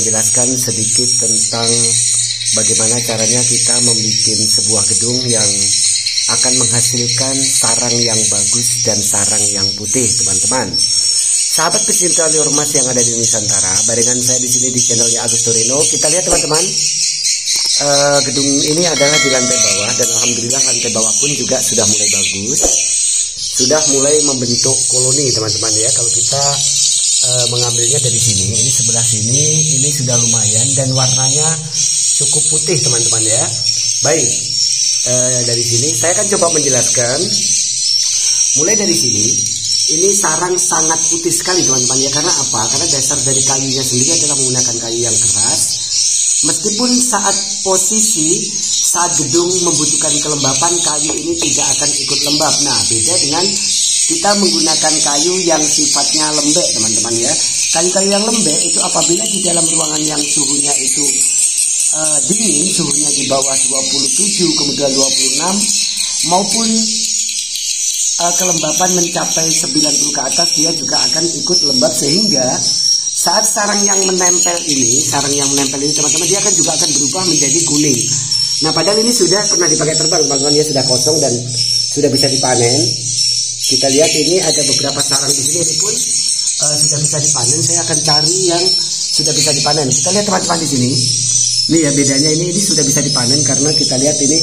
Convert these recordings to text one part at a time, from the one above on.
menjelaskan sedikit tentang bagaimana caranya kita membuat sebuah gedung yang akan menghasilkan sarang yang bagus dan sarang yang putih, teman-teman. Sahabat pecinta liur emas yang ada di Nusantara, barengan saya di sini di channelnya Agus Torino. Kita lihat teman-teman, gedung ini adalah di lantai bawah dan alhamdulillah lantai bawah pun juga sudah mulai bagus, sudah mulai membentuk koloni, teman-teman ya. Kalau kita mengambilnya dari sini, ini sebelah sini, ini sudah lumayan dan warnanya cukup putih, teman-teman ya. Baik, dari sini saya akan coba menjelaskan. Mulai dari sini, ini sarang sangat putih sekali, teman-teman ya. Karena apa? Karena dasar dari kayunya sendiri adalah menggunakan kayu yang keras. Meskipun saat gedung membutuhkan kelembapan, kayu ini tidak akan ikut lembab. Nah, beda dengan kita menggunakan kayu yang sifatnya lembek, teman-teman ya. Kayu-kayu yang lembek itu apabila di dalam ruangan yang suhunya itu dingin, suhunya di bawah 27, kemudian 26, maupun kelembapan mencapai 90 ke atas, dia juga akan ikut lembab, sehingga saat sarang yang menempel ini teman-teman, dia juga akan berubah menjadi kuning. Nah, padahal ini sudah pernah dipakai terbang, teman-teman ya, sudah kosong dan sudah bisa dipanen. Kita lihat ini ada beberapa sarang di sini, ini pun sudah bisa dipanen. Saya akan cari yang sudah bisa dipanen. Kita lihat teman-teman di sini. Nih ya, bedanya ini sudah bisa dipanen karena kita lihat ini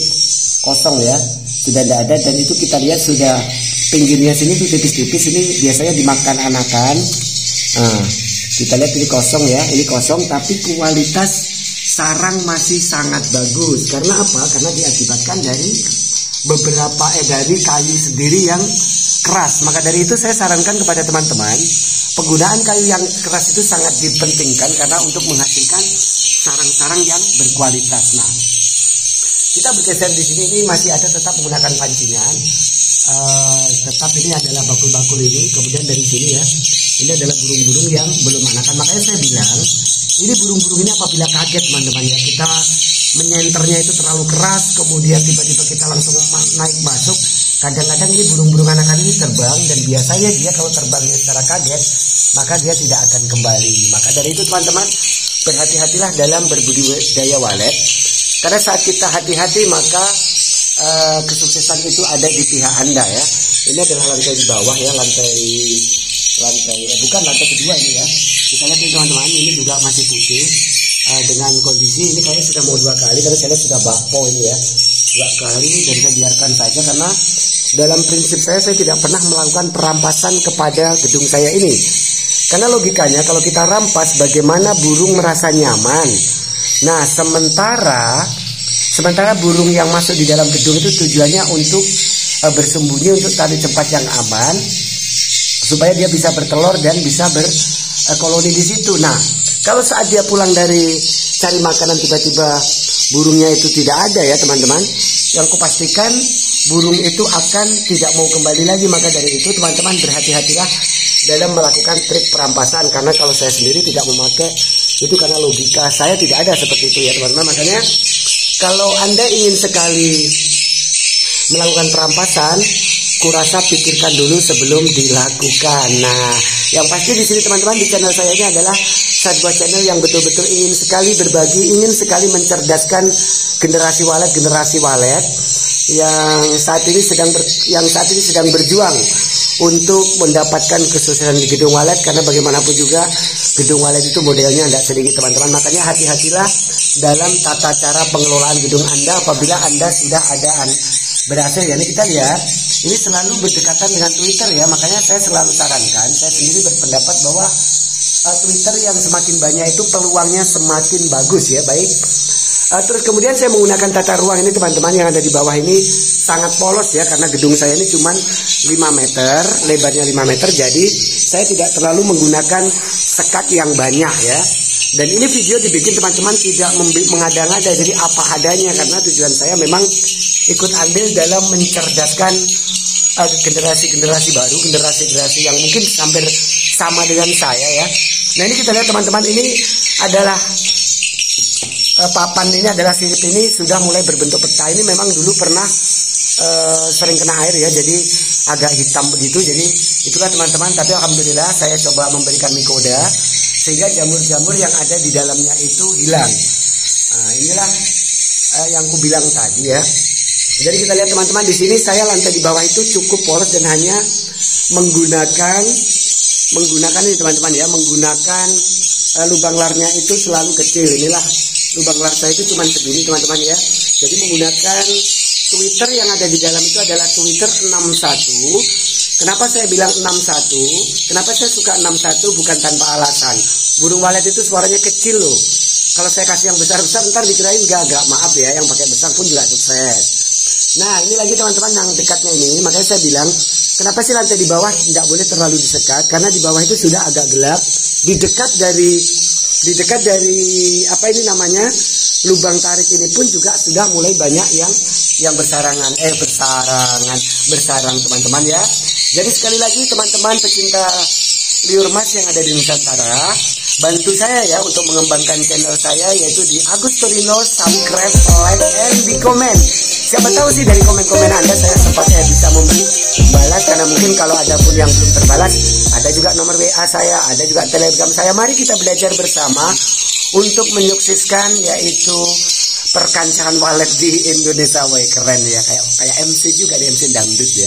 kosong ya, sudah tidak ada, dan itu kita lihat sudah pinggirnya sini tuh tipis-tipis, ini biasanya dimakan anakan. Nah, kita lihat ini kosong ya, ini kosong tapi kualitas sarang masih sangat bagus. Karena apa? Karena diakibatkan dari dari kayu sendiri yang keras. Maka dari itu saya sarankan kepada teman-teman, penggunaan kayu yang keras itu sangat dipentingkan karena untuk menghasilkan sarang-sarang yang berkualitas. Nah, kita bergeser di sini, ini masih ada tetap menggunakan pancingan. Tetap ini adalah bakul-bakul ini. Kemudian dari sini ya, ini adalah burung-burung yang belum anakan. Makanya saya bilang, ini burung-burung ini apabila kaget, teman-teman ya, kita menyenternya itu terlalu keras, kemudian tiba-tiba kita langsung naik masuk. Kadang-kadang ini burung-burung anakan ini terbang, dan biasanya dia kalau terbangnya secara kaget, maka dia tidak akan kembali. Maka dari itu teman-teman, berhati-hatilah dalam berbudidaya walet. Karena saat kita hati-hati, maka kesuksesan itu ada di pihak Anda ya. Ini adalah lantai di bawah ya, lantai bukan lantai kedua ini ya. Kita lihat ini teman-teman, ini juga masih putih. Dengan kondisi ini kayaknya sudah mau 2 kali, karena saya lihat sudah bakpo ini ya, 2 kali, dan saya biarkan saja karena dalam prinsip saya tidak pernah melakukan perampasan kepada gedung saya ini. Karena logikanya kalau kita rampas, bagaimana burung merasa nyaman. Nah, sementara burung yang masuk di dalam gedung itu tujuannya untuk bersembunyi, untuk cari tempat yang aman supaya dia bisa bertelur dan bisa berkoloni di situ. Nah, kalau saat dia pulang dari cari makanan, tiba-tiba burungnya itu tidak ada ya teman-teman, yang kupastikan burung itu akan tidak mau kembali lagi. Maka dari itu teman-teman, berhati-hatilah dalam melakukan trik perampasan. Karena kalau saya sendiri tidak memakai itu karena logika saya tidak ada seperti itu ya teman-teman. Makanya kalau Anda ingin sekali melakukan perampasan, kurasa pikirkan dulu sebelum dilakukan. Nah, yang pasti di sini teman-teman, di channel saya ini adalah sebuah channel yang betul-betul ingin sekali berbagi, ingin sekali mencerdaskan generasi walet yang saat ini sedang berjuang untuk mendapatkan kesuksesan di gedung walet. Karena bagaimanapun juga gedung walet itu modelnya tidak sedikit teman-teman. Makanya hati-hatilah dalam tata cara pengelolaan gedung Anda apabila Anda sudah ada berhasil ya. Ini kita lihat, ini selalu berdekatan dengan Twitter ya. Makanya saya selalu sarankan, saya sendiri berpendapat bahwa Twitter yang semakin banyak itu peluangnya semakin bagus ya. Baik, terus kemudian saya menggunakan tata ruang ini teman-teman, yang ada di bawah ini sangat polos ya, karena gedung saya ini cuma 5 meter, lebarnya 5 meter, jadi saya tidak terlalu menggunakan sekat yang banyak ya. Dan ini video dibikin teman-teman tidak mengada-ngada, jadi apa adanya, karena tujuan saya memang ikut andil dalam mencerdaskan generasi-generasi baru, generasi yang mungkin hampir sama dengan saya ya. Nah, ini kita lihat teman-teman, ini adalah papan, ini adalah sirip, ini sudah mulai berbentuk pecah. Ini memang dulu pernah sering kena air ya, jadi agak hitam begitu. Jadi itulah teman-teman, tapi alhamdulillah saya coba memberikan mikoda sehingga jamur-jamur yang ada di dalamnya itu hilang. Nah, inilah yang ku bilang tadi ya. Jadi kita lihat teman-teman, di sini saya lantai di bawah itu cukup polos dan hanya menggunakan ini teman-teman ya, menggunakan lubang larnya itu selalu kecil. Inilah lubang lar saya itu cuma segini teman-teman ya. Jadi menggunakan Twitter yang ada di dalam itu adalah Twitter 61. Kenapa saya bilang 61? Kenapa saya suka 61? Bukan tanpa alasan. Burung walet itu suaranya kecil loh. Kalau saya kasih yang besar-besar ntar dikirain gagak. Maaf ya, yang pakai besar pun juga sukses. Nah ini lagi teman-teman yang dekatnya ini. Makanya saya bilang, kenapa sih lantai di bawah tidak boleh terlalu disekat? Karena di bawah itu sudah agak gelap. Di dekat dari apa ini namanya, lubang tarik ini pun juga sudah mulai banyak yang bersarang teman-teman ya. Jadi sekali lagi teman-teman pecinta liur mas yang ada di Nusantara, bantu saya ya untuk mengembangkan channel saya, yaitu di Agus Torino. Subscribe, like, and di komen. Siapa tahu sih dari komen-komen Anda saya bisa membalas, karena mungkin kalau ada pun yang belum terbalas, ada juga nomor WA saya, ada juga Telegram saya. Mari kita belajar bersama untuk menyukseskan yaitu perkancahan walet di Indonesia. Wah, keren ya, kayak MC juga, di MC dangdut ya.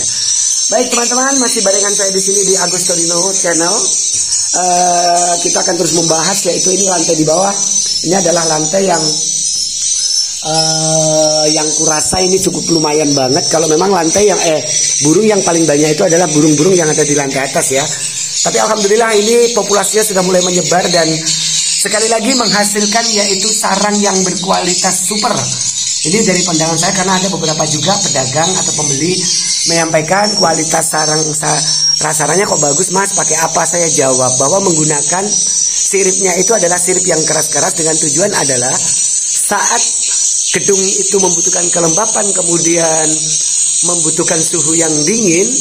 Baik teman-teman, masih barengan saya di sini di Agus Torino channel. Kita akan terus membahas, yaitu ini lantai di bawah. Ini adalah lantai yang kurasa ini cukup lumayan banget. Kalau memang lantai yang burung yang paling banyak itu adalah burung-burung yang ada di lantai atas ya. Tapi alhamdulillah ini populasinya sudah mulai menyebar dan sekali lagi menghasilkan yaitu sarang yang berkualitas super. Ini dari pandangan saya, karena ada beberapa juga pedagang atau pembeli menyampaikan kualitas sarangnya kok bagus mas, pakai apa? Saya jawab bahwa menggunakan siripnya itu adalah sirip yang keras-keras, dengan tujuan adalah saat gedung itu membutuhkan kelembapan, kemudian membutuhkan suhu yang dingin,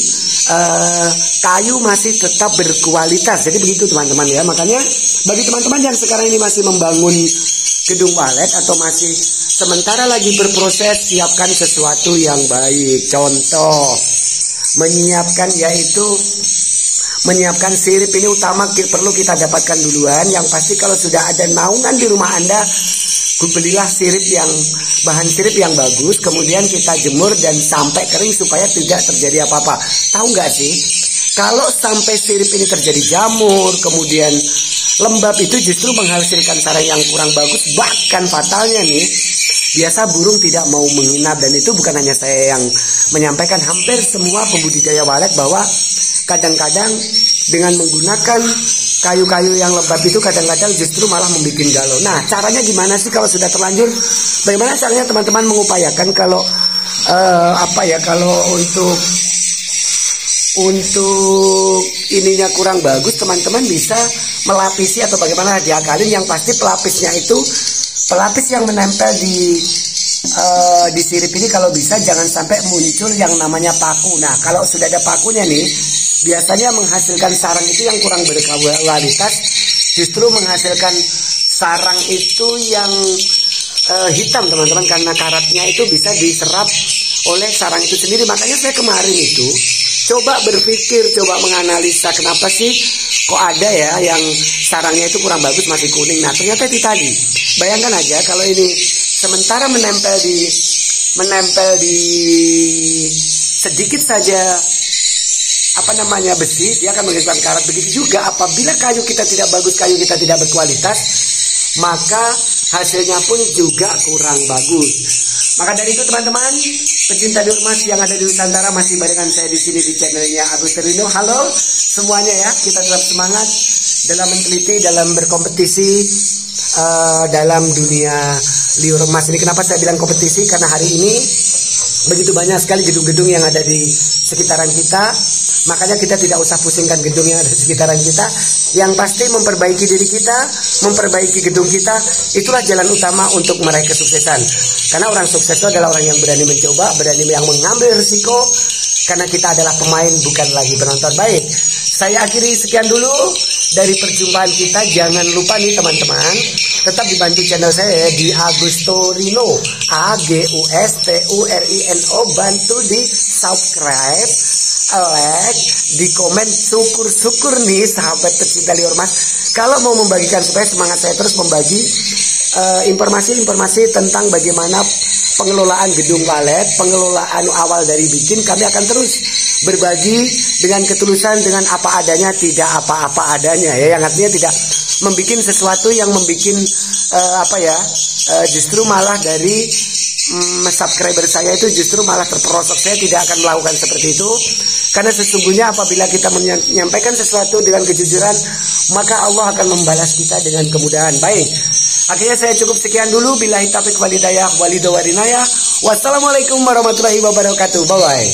kayu masih tetap berkualitas. Jadi begitu teman-teman ya. Makanya bagi teman-teman yang sekarang ini masih membangun gedung walet atau masih sementara lagi berproses, siapkan sesuatu yang baik. Contoh, menyiapkan sirip ini utama perlu kita dapatkan duluan. Yang pasti kalau sudah ada naungan di rumah Anda, belilah bahan sirip yang bagus, kemudian kita jemur dan sampai kering supaya tidak terjadi apa-apa. Tahu nggak sih, kalau sampai sirip ini terjadi jamur, kemudian lembab, itu justru menghasilkan sarang yang kurang bagus. Bahkan fatalnya nih, biasa burung tidak mau menginap. Dan itu bukan hanya saya yang menyampaikan, hampir semua pembudidaya walet, bahwa kadang-kadang dengan menggunakan kayu-kayu yang lembab itu kadang-kadang justru malah membuat galau. Nah, caranya gimana sih kalau sudah terlanjur? Bagaimana caranya teman-teman mengupayakan kalau kalau untuk ininya kurang bagus, teman-teman bisa melapisi atau bagaimana diakalin. Yang pasti pelapisnya itu pelapis yang menempel di sirip ini kalau bisa jangan sampai muncul yang namanya paku. Nah, kalau sudah ada pakunya nih, biasanya menghasilkan sarang itu yang kurang berkualitas, justru menghasilkan sarang itu yang hitam teman-teman, karena karatnya itu bisa diserap oleh sarang itu sendiri. Makanya saya kemarin itu coba berpikir, coba menganalisa, kenapa sih kok ada ya yang sarangnya itu kurang bagus, masih kuning. Nah ternyata itu tadi, bayangkan aja kalau ini sementara menempel di sedikit saja besi, dia akan menghasilkan karat. Begitu juga apabila kayu kita tidak bagus, kayu kita tidak berkualitas, maka hasilnya pun juga kurang bagus. Maka dari itu teman-teman pecinta liur mas yang ada di Nusantara, masih barengan saya di sini di channelnya Agus Torino. Halo semuanya ya, kita tetap semangat dalam meneliti, dalam berkompetisi dalam dunia liur emas ini. Kenapa saya bilang kompetisi? Karena hari ini begitu banyak sekali gedung-gedung yang ada di sekitaran kita. Makanya kita tidak usah pusingkan gedung yang ada di sekitaran kita. Yang pasti memperbaiki diri kita, memperbaiki gedung kita, itulah jalan utama untuk meraih kesuksesan. Karena orang sukses itu adalah orang yang berani mencoba, berani yang mengambil risiko. Karena kita adalah pemain, bukan lagi penonton. Baik, saya akhiri sekian dulu dari perjumpaan kita. Jangan lupa nih teman-teman, tetap dibantu channel saya di Agus Torino, AGUSTURINO. Bantu di subscribe, like, di komen. Syukur-syukur nih sahabat pecinta liur mas, kalau mau membagikan supaya semangat saya terus membagi informasi-informasi tentang bagaimana pengelolaan gedung walet, pengelolaan awal dari bikin, kami akan terus berbagi dengan ketulusan, dengan apa adanya, tidak apa-apa adanya ya, yang artinya tidak membuat sesuatu yang membuat justru malah dari subscriber saya itu justru malah terperosok. Saya tidak akan melakukan seperti itu, karena sesungguhnya apabila kita menyampaikan sesuatu dengan kejujuran, maka Allah akan membalas kita dengan kemudahan. Baik, akhirnya saya cukup sekian dulu. Billahi taufiq wal hidayah, walidawarinaya. Wassalamualaikum warahmatullahi wabarakatuh. Bye bye.